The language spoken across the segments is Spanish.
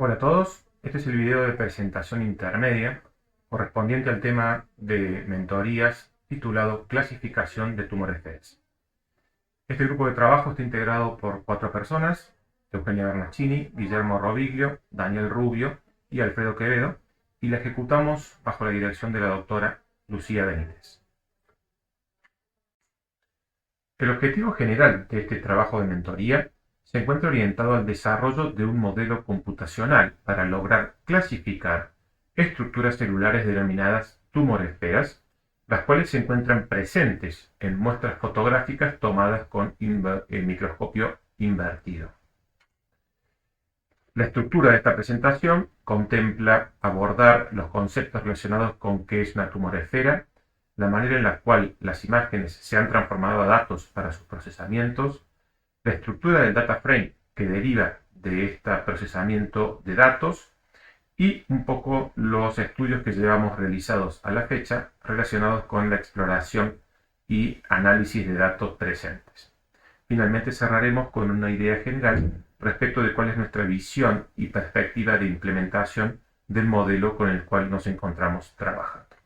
Hola a todos, este es el video de presentación intermedia correspondiente al tema de mentorías titulado Clasificación de tumores FEDS. Este grupo de trabajo está integrado por 4 personas: Eugenia Bernascini, Guillermo Roviglio, Daniel Rubio y Alfredo Quevedo, y la ejecutamos bajo la dirección de la doctora Lucía Benítez. El objetivo general de este trabajo de mentoría se encuentra orientado al desarrollo de un modelo computacional para lograr clasificar estructuras celulares denominadas tumoresferas, las cuales se encuentran presentes en muestras fotográficas tomadas con microscopio invertido. La estructura de esta presentación contempla abordar los conceptos relacionados con qué es una tumoresfera, la manera en la cual las imágenes se han transformado a datos para sus procesamientos, la estructura del data frame que deriva de este procesamiento de datos y un poco los estudios que llevamos realizados a la fecha relacionados con la exploración y análisis de datos presentes. Finalmente cerraremos con una idea general respecto de cuál es nuestra visión y perspectiva de implementación del modelo con el cual nos encontramos trabajando.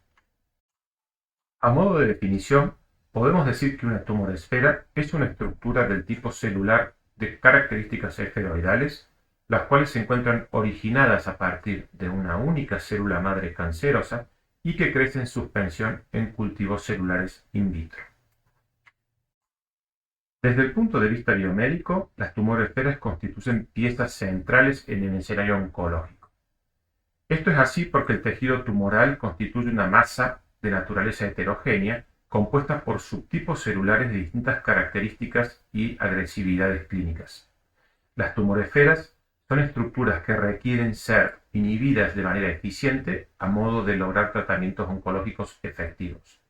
A modo de definición, podemos decir que una tumoresfera es una estructura del tipo celular de características esferoidales, las cuales se encuentran originadas a partir de una única célula madre cancerosa y que crece en suspensión en cultivos celulares in vitro. Desde el punto de vista biomédico, las tumoresferas constituyen piezas centrales en el escenario oncológico. Esto es así porque el tejido tumoral constituye una masa de naturaleza heterogénea compuesta por subtipos celulares de distintas características y agresividades clínicas. Las tumoresferas son estructuras que requieren ser inhibidas de manera eficiente a modo de lograr tratamientos oncológicos efectivos.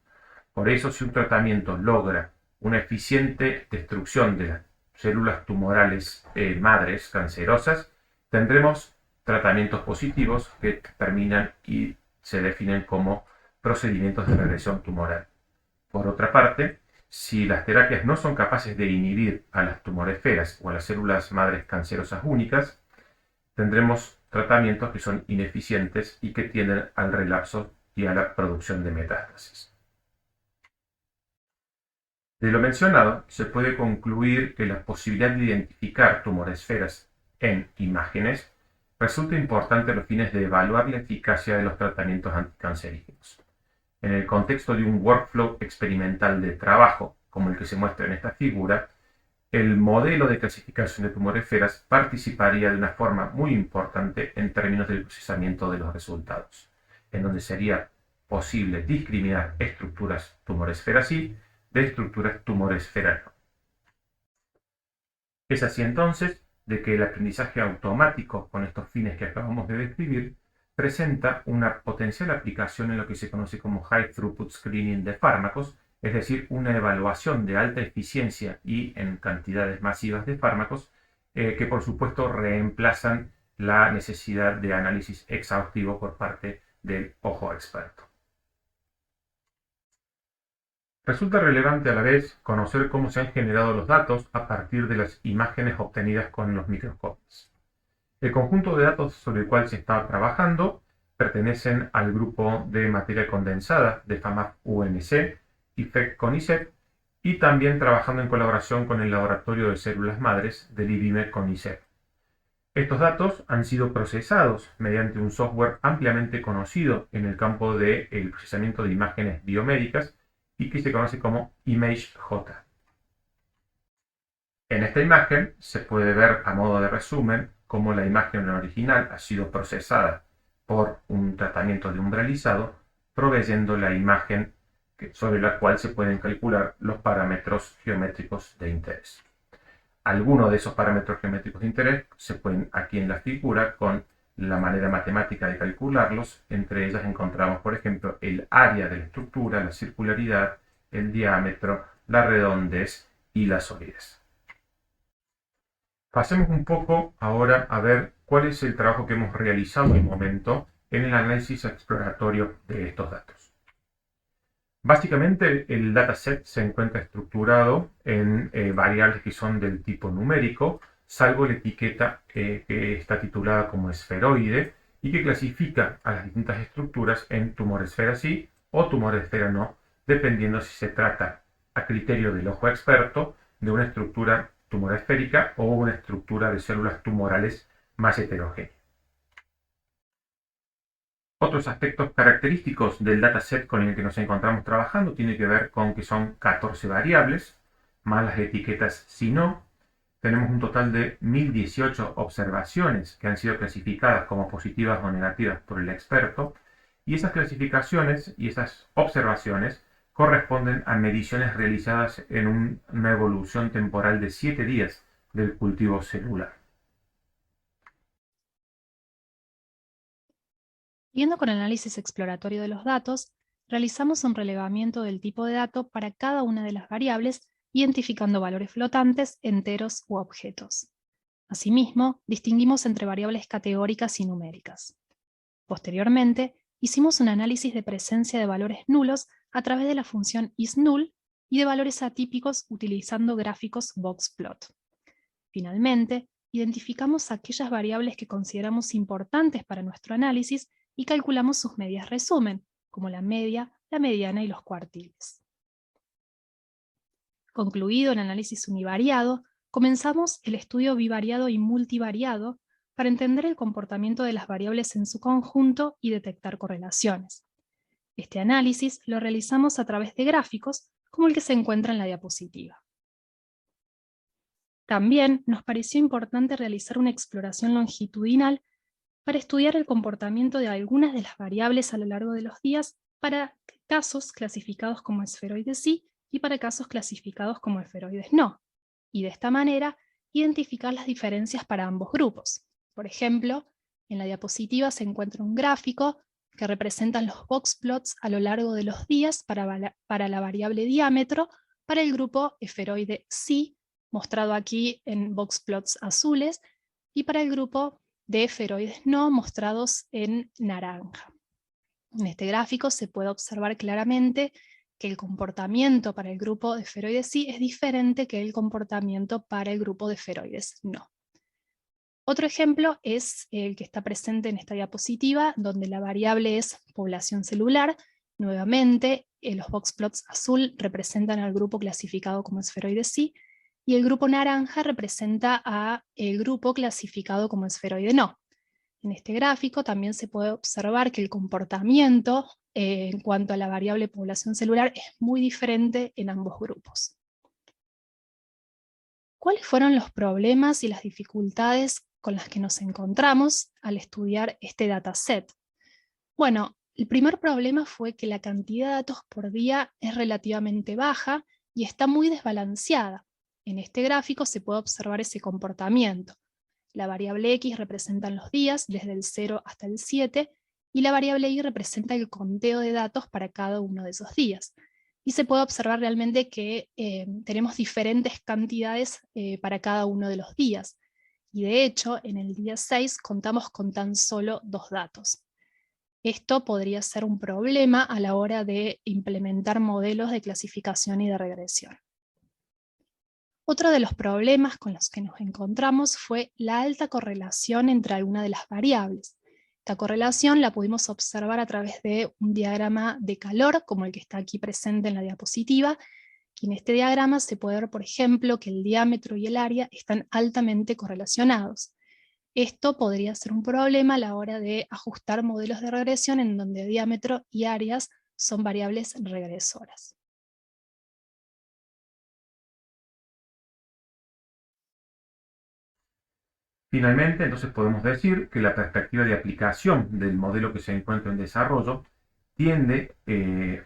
Por eso, si un tratamiento logra una eficiente destrucción de las células tumorales madres cancerosas, tendremos tratamientos positivos que terminan y se definen como procedimientos de regresión tumoral. Por otra parte, si las terapias no son capaces de inhibir a las tumoresferas o a las células madres cancerosas únicas, tendremos tratamientos que son ineficientes y que tienden al relapso y a la producción de metástasis. De lo mencionado, se puede concluir que la posibilidad de identificar tumoresferas en imágenes resulta importante a los fines de evaluar la eficacia de los tratamientos anticancerígenos. En el contexto de un workflow experimental de trabajo, como el que se muestra en esta figura, el modelo de clasificación de tumoresferas participaría de una forma muy importante en términos del procesamiento de los resultados, en donde sería posible discriminar estructuras tumoresferas sí de estructuras tumoresferas no. Es así entonces de que el aprendizaje automático con estos fines que acabamos de describir presenta una potencial aplicación en lo que se conoce como High Throughput Screening de fármacos, es decir, una evaluación de alta eficiencia y en cantidades masivas de fármacos que por supuesto reemplazan la necesidad de análisis exhaustivo por parte del ojo experto. Resulta relevante a la vez conocer cómo se han generado los datos a partir de las imágenes obtenidas con los microscopios. El conjunto de datos sobre el cual se está trabajando pertenecen al grupo de materia condensada de FAMAF-UNC, IFEC CONICET, y también trabajando en colaboración con el Laboratorio de Células Madres del IBIME CONICET. Estos datos han sido procesados mediante un software ampliamente conocido en el campo del procesamiento de imágenes biomédicas y que se conoce como ImageJ. En esta imagen se puede ver a modo de resumen cómo la imagen original ha sido procesada por un tratamiento de umbralizado, proveyendo la imagen sobre la cual se pueden calcular los parámetros geométricos de interés. Algunos de esos parámetros geométricos de interés se pueden aquí en la figura con la manera matemática de calcularlos. Entre ellas encontramos, por ejemplo, el área de la estructura, la circularidad, el diámetro, la redondez y la solidez. Pasemos un poco ahora a ver cuál es el trabajo que hemos realizado en el momento en el análisis exploratorio de estos datos. Básicamente el dataset se encuentra estructurado en variables que son del tipo numérico, salvo la etiqueta que está titulada como esferoide y que clasifica a las distintas estructuras en tumor esfera sí o tumor esfera no, dependiendo si se trata, a criterio del ojo experto, de una estructura tumor esférica o una estructura de células tumorales más heterogénea. Otros aspectos característicos del dataset con el que nos encontramos trabajando tiene que ver con que son 14 variables, más las etiquetas si no. Tenemos un total de 1018 observaciones que han sido clasificadas como positivas o negativas por el experto, y esas clasificaciones y esas observaciones corresponden a mediciones realizadas en una evolución temporal de 7 días del cultivo celular. Siguiendo con el análisis exploratorio de los datos, realizamos un relevamiento del tipo de dato para cada una de las variables, identificando valores flotantes, enteros u objetos. Asimismo, distinguimos entre variables categóricas y numéricas. Posteriormente, hicimos un análisis de presencia de valores nulos a través de la función isNull y de valores atípicos utilizando gráficos boxplot. Finalmente, identificamos aquellas variables que consideramos importantes para nuestro análisis y calculamos sus medias resumen, como la media, la mediana y los cuartiles. Concluido el análisis univariado, comenzamos el estudio bivariado y multivariado para entender el comportamiento de las variables en su conjunto y detectar correlaciones. Este análisis lo realizamos a través de gráficos, como el que se encuentra en la diapositiva. También nos pareció importante realizar una exploración longitudinal para estudiar el comportamiento de algunas de las variables a lo largo de los días para casos clasificados como esferoides sí y para casos clasificados como esferoides no, y de esta manera identificar las diferencias para ambos grupos. Por ejemplo, en la diapositiva se encuentra un gráfico que representa los boxplots a lo largo de los días para la variable diámetro para el grupo esferoide sí, mostrado aquí en boxplots azules, y para el grupo de esferoides no, mostrados en naranja. En este gráfico se puede observar claramente que el comportamiento para el grupo de esferoides sí es diferente que el comportamiento para el grupo de esferoides no. Otro ejemplo es el que está presente en esta diapositiva, donde la variable es población celular. Nuevamente, los boxplots azul representan al grupo clasificado como esferoide sí, y el grupo naranja representa al grupo clasificado como esferoide no. En este gráfico también se puede observar que el comportamiento en cuanto a la variable población celular es muy diferente en ambos grupos. ¿Cuáles fueron los problemas y las dificultades con las que nos encontramos al estudiar este dataset? Bueno, el primer problema fue que la cantidad de datos por día es relativamente baja y está muy desbalanceada. En este gráfico se puede observar ese comportamiento. La variable X representa los días, desde el 0 hasta el 7, y la variable Y representa el conteo de datos para cada uno de esos días. Y se puede observar realmente que tenemos diferentes cantidades para cada uno de los días. Y de hecho, en el día 6 contamos con tan solo 2 datos. Esto podría ser un problema a la hora de implementar modelos de clasificación y de regresión. Otro de los problemas con los que nos encontramos fue la alta correlación entre algunas de las variables. Esta correlación la pudimos observar a través de un diagrama de calor, como el que está aquí presente en la diapositiva, y en este diagrama se puede ver, por ejemplo, que el diámetro y el área están altamente correlacionados. Esto podría ser un problema a la hora de ajustar modelos de regresión en donde diámetro y áreas son variables regresoras. Finalmente, entonces podemos decir que la perspectiva de aplicación del modelo que se encuentra en desarrollo tiende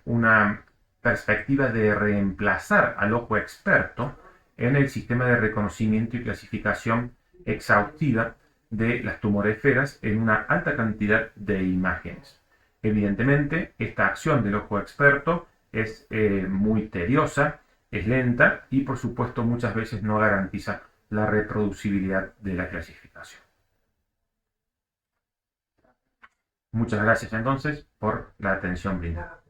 una perspectiva de reemplazar al ojo experto en el sistema de reconocimiento y clasificación exhaustiva de las tumoresferas en una alta cantidad de imágenes. Evidentemente, esta acción del ojo experto es muy tediosa, es lenta y por supuesto muchas veces no garantiza la reproducibilidad de la clasificación. Muchas gracias entonces por la atención brindada.